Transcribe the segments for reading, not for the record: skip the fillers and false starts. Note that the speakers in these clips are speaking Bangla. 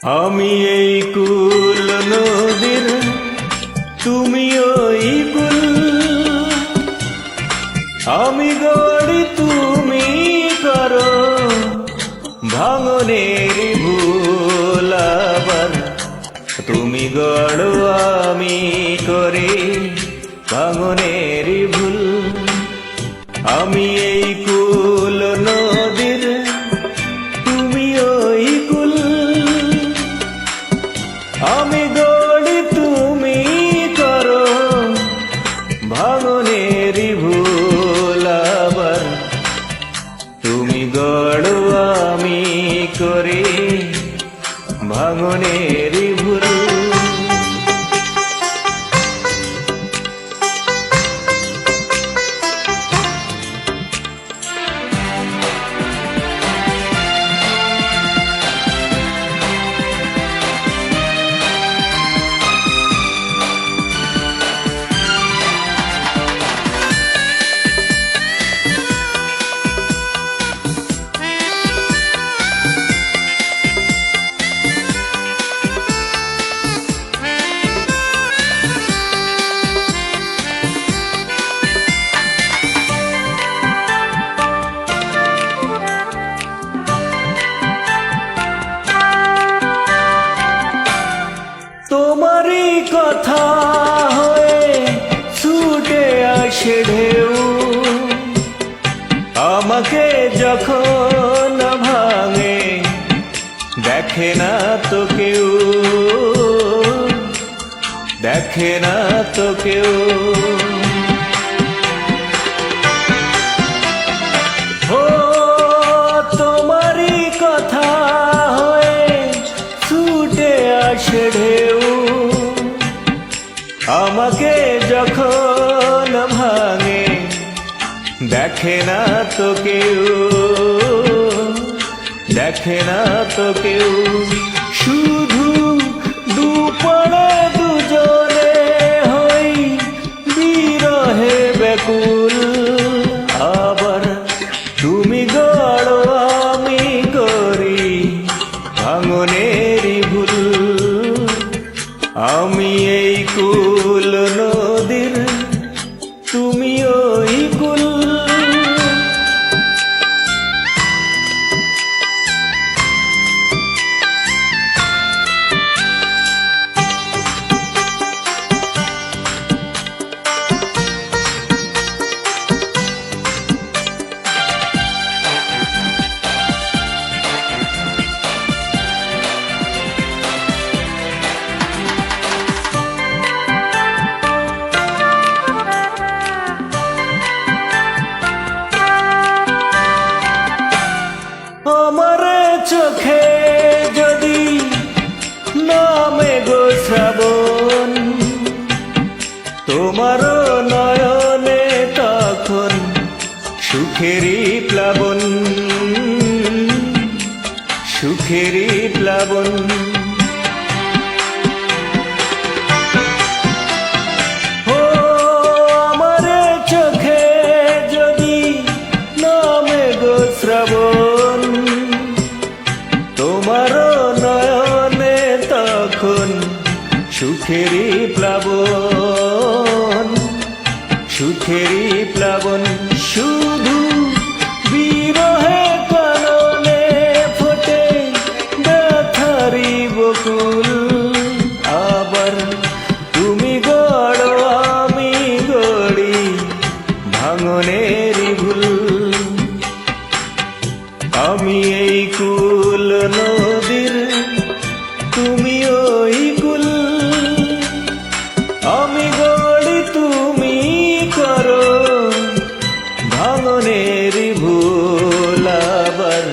আমি এই কুল নদীর, তুমি ওই কুল। আমি গড়ি, তুমি করো ভাঙনের ভুল। আবার তুমি গড়ো, আমি করি ভাঙনের ভুল। আমি এই কুল নদীর, তুমি ওই কুল। আমি গড়ি, তুমি করো ভাঙনের ভুল। আবার তুমি গড়ো, আমি করি ভাঙনের ভুল। তোমারই কথা হয়ে ছুটে আসে ঢেউ, আমাকে যখন ভাঙে দেখে না তো কেউ, দেখে না তো কেউ। ও তোমারই কথা হয়ে ছুটে আসে ঢেউ, আমাকে যখন ভাঙে দেখে না তো কেউ, দেখে না তো কেউ। শুধু দুপাড়ে দুজনে হই বিরহে ব্যাকুল। আবার তুমি গড়ো, আমি করি ভাঙনের ভুল। আমি এই কুল নদীর, তুমি ওই কুল। আমার চোখে যদি নামে গো শ্রাবণ, তোমার নয়নে তখন সুখেরই প্লাবন, সুখেরই প্লাবন। ও আমার চোখে যদি নামে গো শ্রাবণ, তোমার নয়নে তখন সুখেরই প্লাবন, সুখেরই প্লাবন। শুধু বিরহে কাননে ফোটে ব্যথারি বকুল। আবার তুমি গড়ো, আমি গড়ি ভাঙনের ভুল। আমি এই কুল নদীর, তুমি ওই কুল। আমি গড়ি, তুমি করো ভাঙনের ভুল। আবার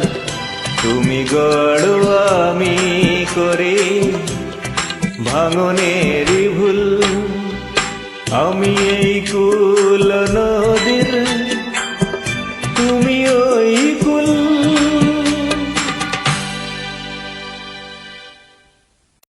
তুমি গড়ো, আমি করি ভাঙনের ভুল। আমি এই কুল